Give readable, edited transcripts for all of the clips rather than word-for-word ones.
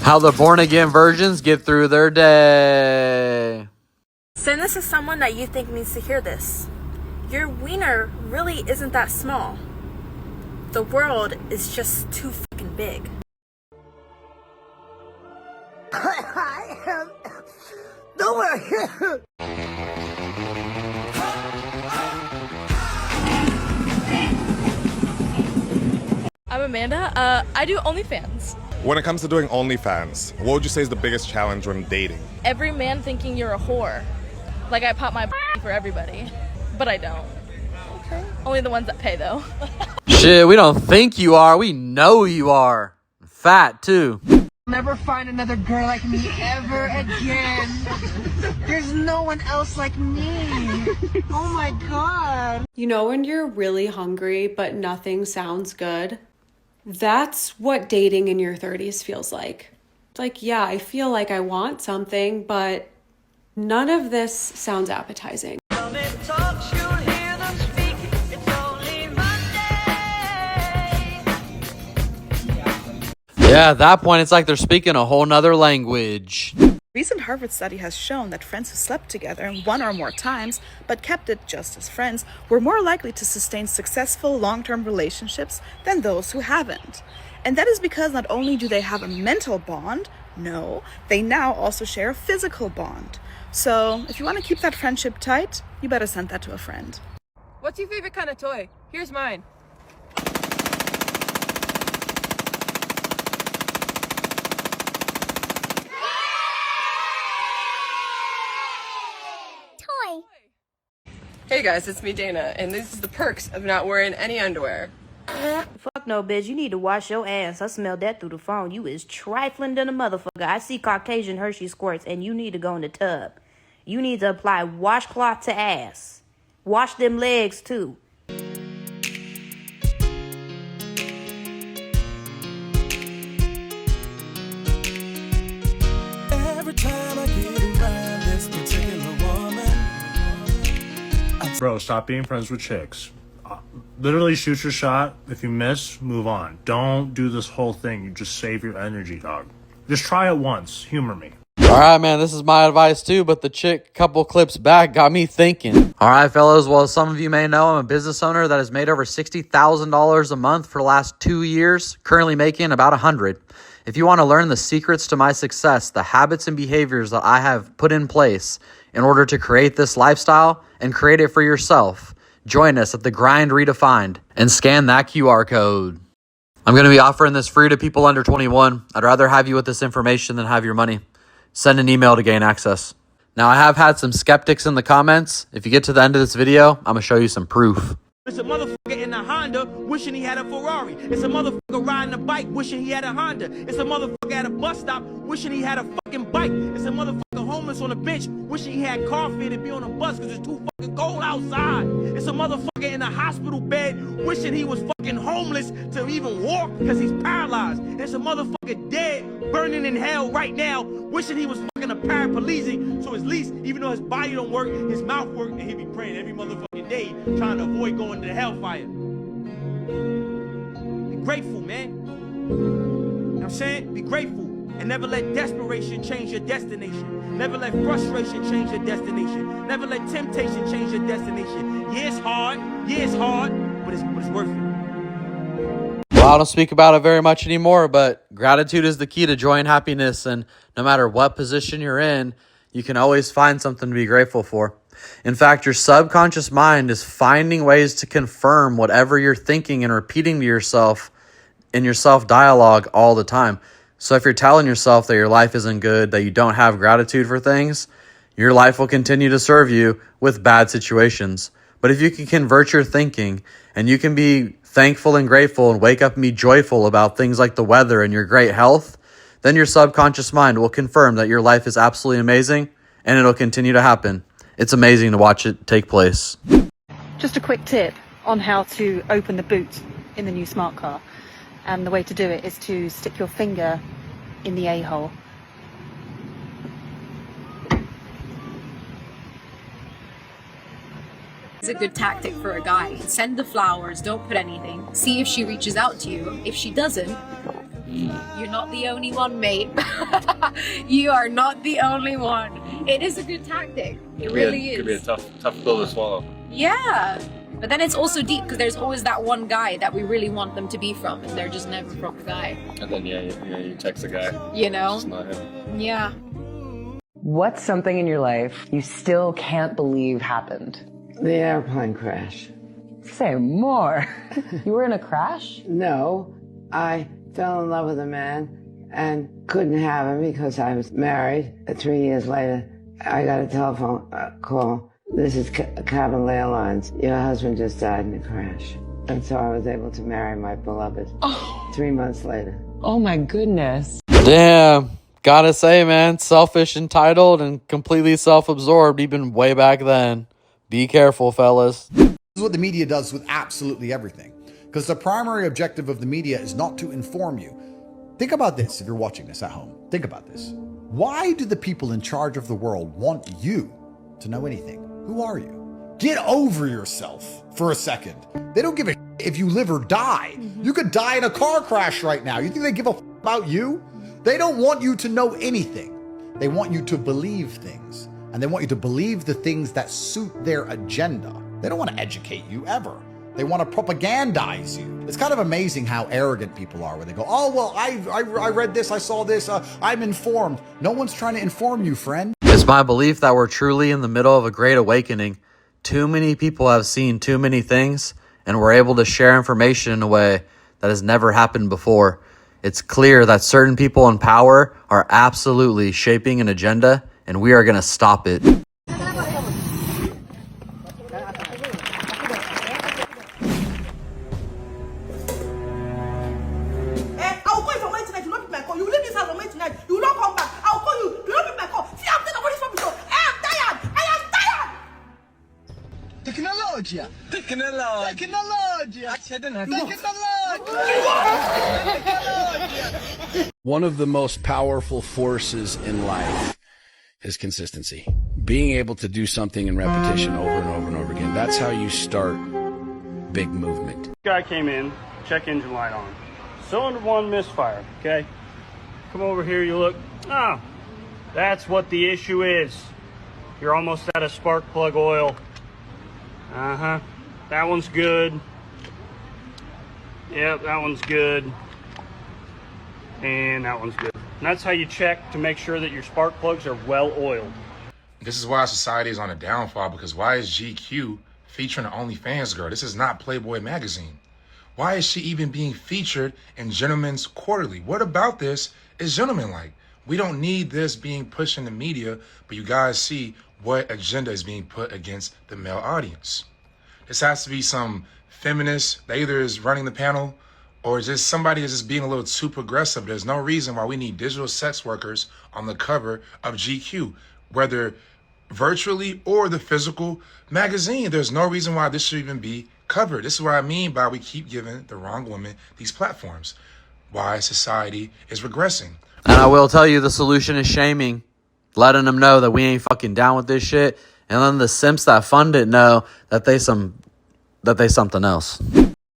How the born-again virgins get through their day. Send this to someone that you think needs to hear this. Your wiener really isn't that small. The world is just too fucking big. Don't worry. I'm Amanda. I do OnlyFans. When it comes to doing OnlyFans, what would you say is the biggest challenge when dating? Every man thinking you're a whore. Like I pop my for everybody, but I don't. Okay. Only the ones that pay though. Shit, we don't think you are. We know you are. Fat too. Never find another girl like me ever again. There's no one else like me. Oh my god. You know when you're really hungry but nothing sounds good? That's what dating in your 30s feels like. It's like, yeah, I feel like I want something, but none of this sounds appetizing. Yeah, at that point, it's like they're speaking a whole nother language. A recent Harvard study has shown that friends who slept together one or more times, but kept it just as friends, were more likely to sustain successful long-term relationships than those who haven't. And that is because not only do they have a mental bond, no, they now also share a physical bond. So if you want to keep that friendship tight, you better send that to a friend. What's your favorite kind of toy? Here's mine. Hey guys, it's me Dana, and this is the perks of not wearing any underwear. Fuck no, bitch. You need to wash your ass. I smelled that through the phone. You is trifling than a motherfucker. I see Caucasian Hershey squirts, and you need to go in the tub. You need to apply washcloth to ass. Wash them legs, too. Every time I get around this particular woman. Bro, stop being friends with chicks. Literally shoot your shot. If you miss, move on. Don't do this whole thing. You just save your energy, dog. Just try it once. Humor me. Alright, man, this is my advice too, but the chick couple clips back got me thinking. Alright, fellas, well, as some of you may know, I'm a business owner that has made over $60,000 a month for the last 2 years, currently making about $100,000. If you want to learn the secrets to my success, the habits and behaviors that I have put in place in order to create this lifestyle and create it for yourself, join us at The Grind Redefined and scan that QR code. I'm going to be offering this free to people under 21. I'd rather have you with this information than have your money. Send an email to gain access. Now, I have had some skeptics in the comments. If you get to the end of this video, I'm going to show you some proof. It's a motherfucker in a Honda wishing he had a Ferrari. It's a motherfucker riding a bike wishing he had a Honda. It's a motherfucker at a bus stop wishing he had a fucking bike. It's a motherfucker homeless on a bench wishing he had coffee to be on a bus because it's too fucking cold outside. It's a motherfucker in a hospital bed wishing he was fucking homeless to even walk because he's paralyzed. It's a motherfucker dead, burning in hell right now, wishing he was fucking a paraplegic, so at least, even though his body don't work, his mouth work, and he be praying every motherfucking day, trying to avoid going to the hellfire. Be grateful, man. You know what I'm saying? Be grateful. And never let desperation change your destination. Never let frustration change your destination. Never let temptation change your destination. Yeah, it's hard, but it's worth it. Well, I don't speak about it very much anymore, but gratitude is the key to joy and happiness. And no matter what position you're in, you can always find something to be grateful for. In fact, your subconscious mind is finding ways to confirm whatever you're thinking and repeating to yourself in your self-dialogue all the time. So if you're telling yourself that your life isn't good, that you don't have gratitude for things, your life will continue to serve you with bad situations. But if you can convert your thinking and you can be thankful and grateful and wake up and be joyful about things like the weather and your great health, then your subconscious mind will confirm that your life is absolutely amazing and it'll continue to happen. It's amazing to watch it take place. Just a quick tip on how to open the boot in the new smart car. And the way to do it is to stick your finger in the A-hole. It's a good tactic for a guy. Send the flowers, don't put anything. See if she reaches out to you. If she doesn't, You're not the only one, mate. You are not the only one. It is a good tactic. It really is. Could be a tough pill to swallow. Yeah. But then it's also deep because there's always that one guy that we really want them to be from, and they're just never from the guy. And then you text the guy. You know? It's not him. Yeah. What's something in your life you still can't believe happened? The airplane crash. Say more. You were in a crash? No, I fell in love with a man and couldn't have him because I was married. 3 years later, I got a telephone call. This is Cabin Airlines. Your husband just died in a crash. And so I was able to marry my beloved 3 months later. Oh my goodness. Damn. Gotta say, man, selfish, entitled, and completely self-absorbed even way back then. Be careful, fellas. This is what the media does with absolutely everything. Because the primary objective of the media is not to inform you. Think about this if you're watching this at home. Think about this. Why do the people in charge of the world want you to know anything? Who are you? Get over yourself for a second. They don't give a if you live or die. You could die in a car crash right now. You think they give a about you? They don't want you to know anything. They want you to believe things. And they want you to believe the things that suit their agenda. They don't want to educate you ever. They want to propagandize you. It's kind of amazing how arrogant people are where they go, oh, well, I read this, I saw this, I'm informed. No one's trying to inform you, friend. It's my belief that we're truly in the middle of a great awakening. Too many people have seen too many things, and we're able to share information in a way that has never happened before. It's clear that certain people in power are absolutely shaping an agenda, and we are going to stop it. One of the most powerful forces in life is consistency. Being able to do something in repetition over and over and over again. That's how you start big movement. Guy came in, check engine light on. Cylinder 1 misfire, okay? Come over here, you look. Ah, that's what the issue is. You're almost out of spark plug oil. Uh-huh. That one's good. Yep, that one's good. And that one's good. And that's how you check to make sure that your spark plugs are well oiled. This is why society is on a downfall, because why is GQ featuring an OnlyFans girl? This is not Playboy magazine. Why is she even being featured in Gentleman's Quarterly? What about this is gentlemanlike? We don't need this being pushed in the media, but you guys see what agenda is being put against the male audience. This has to be some feminist that either is running the panel or just somebody is just being a little too progressive. There's no reason why we need digital sex workers on the cover of GQ, whether virtually or the physical magazine. There's no reason why this should even be covered. This is what I mean by we keep giving the wrong women these platforms. Why society is regressing. And I will tell you, the solution is shaming. Letting them know that we ain't fucking down with this shit. And then the simps that fund it know that they something else.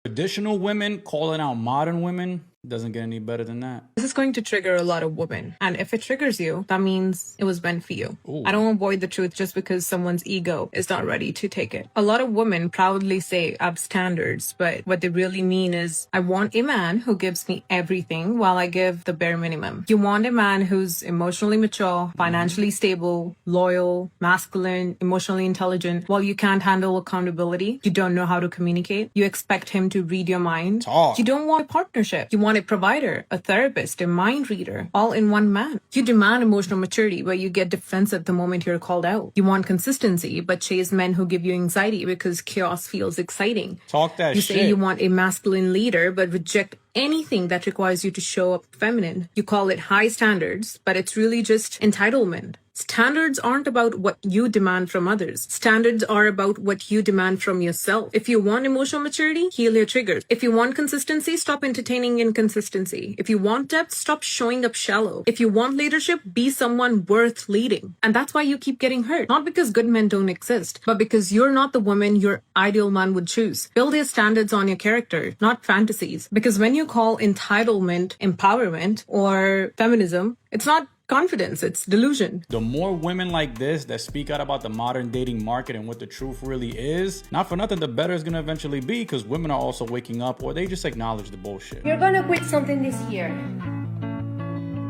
Traditional women calling out modern women doesn't get any better than that. This is going to trigger a lot of women. And if it triggers you, that means it was meant for you. Ooh. I don't avoid the truth just because someone's ego is not ready to take it. A lot of women proudly say I have standards, but what they really mean is I want a man who gives me everything while I give the bare minimum. You want a man who's emotionally mature, financially stable, loyal, masculine, emotionally intelligent. While you can't handle accountability, you don't know how to communicate, you expect him to read your mind. You don't want a partnership. You want a provider, a therapist, a mind reader, all in one man. You demand emotional maturity where you get defensive the moment you're called out. You want consistency, but chase men who give you anxiety because chaos feels exciting. Talk that shit. You say you want a masculine leader, but reject anything that requires you to show up feminine. You call it high standards, but it's really just entitlement. Standards aren't about what you demand from others. Standards are about what you demand from yourself. If you want emotional maturity, heal your triggers. If you want consistency, stop entertaining inconsistency. If you want depth, stop showing up shallow. If you want leadership, be someone worth leading. And that's why you keep getting hurt. Not because good men don't exist, but because you're not the woman your ideal man would choose. Build your standards on your character, not fantasies. Because when you call entitlement empowerment or feminism, it's not confidence, it's delusion. The more women like this that speak out about the modern dating market and what the truth really is, not for nothing, the better it's gonna eventually be, because women are also waking up, or they just acknowledge the bullshit. You're gonna quit something this year.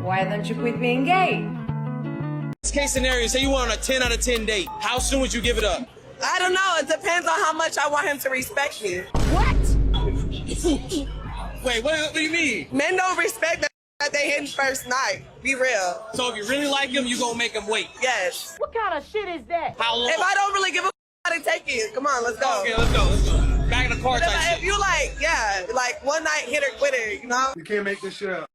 Why don't you quit being gay? This case scenario, say you want on a 10 out of 10 date. How soon would you give it up? I don't know. It depends on how much I want him to respect me. Wait, what do you mean? Men don't respect that they hit first night. Be real. So if you really like him, you gonna make him wait? Yes. What kind of shit is that? How long? If I don't really give a how to take it, come on, let's go. Okay, let's go. Back in the car But type shit. if you like one night hitter quitter, you know? You can't make this shit up.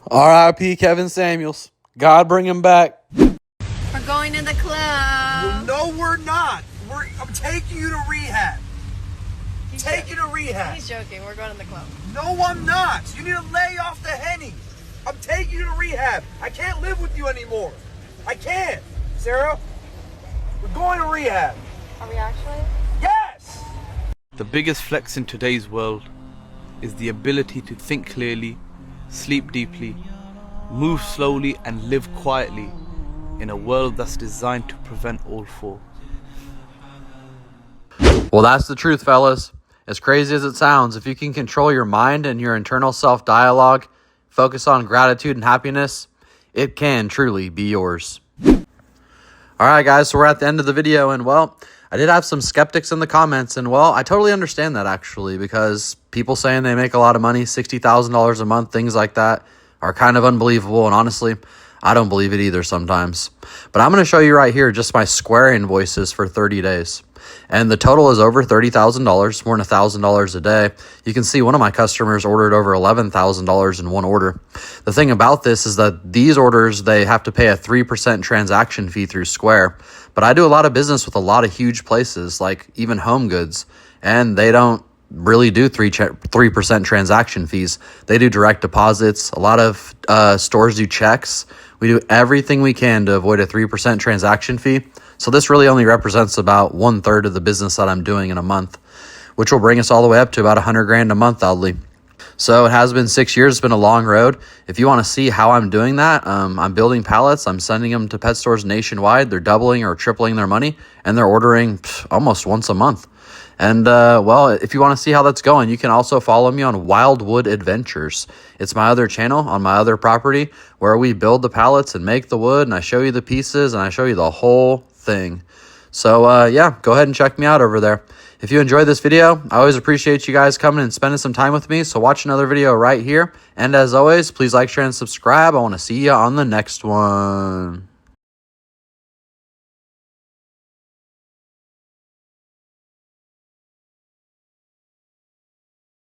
R.I.P. Kevin Samuels. God bring him back. We're going to the club. No, we're not. I'm taking you to rehab. Take you to rehab. He's joking. We're going to the club. No, I'm not. You need to lay off the Henny. I'm taking you to rehab. I can't live with you anymore. I can't. Sarah, we're going to rehab. Are we actually? Yes! The biggest flex in today's world is the ability to think clearly, sleep deeply, move slowly and live quietly in a world that's designed to prevent all four. Well, that's the truth, fellas. As crazy as it sounds, if you can control your mind and your internal self-dialogue, focus on gratitude and happiness, it can truly be yours. Alright guys, so we're at the end of the video, and well, I did have some skeptics in the comments, and well, I totally understand that actually, because people saying they make a lot of money, $60,000 a month, things like that, are kind of unbelievable, and honestly, I don't believe it either sometimes. But I'm going to show you right here just my Square invoices for 30 days. And the total is over $30,000, more than $1,000 a day. You can see one of my customers ordered over $11,000 in one order. The thing about this is that these orders, they have to pay a 3% transaction fee through Square. But I do a lot of business with a lot of huge places, like even Home Goods, and they don't really do 3% transaction fees. They do direct deposits. A lot of stores do checks. We do everything we can to avoid a 3% transaction fee. So this really only represents about 1/3 of the business that I'm doing in a month, which will bring us all the way up to about $100,000 a month, oddly. So it has been 6 years. It's been a long road. If you want to see how I'm doing that, I'm building pallets. I'm sending them to pet stores nationwide. They're doubling or tripling their money, and they're ordering almost once a month. And, well, if you want to see how that's going, you can also follow me on Wildwood Adventures. It's my other channel on my other property where we build the pallets and make the wood, and I show you the pieces, and I show you the whole thing. So, yeah, go ahead and check me out over there. If you enjoyed this video, I always appreciate you guys coming and spending some time with me. So watch another video right here. And as always, please like, share, and subscribe. I want to see you on the next one.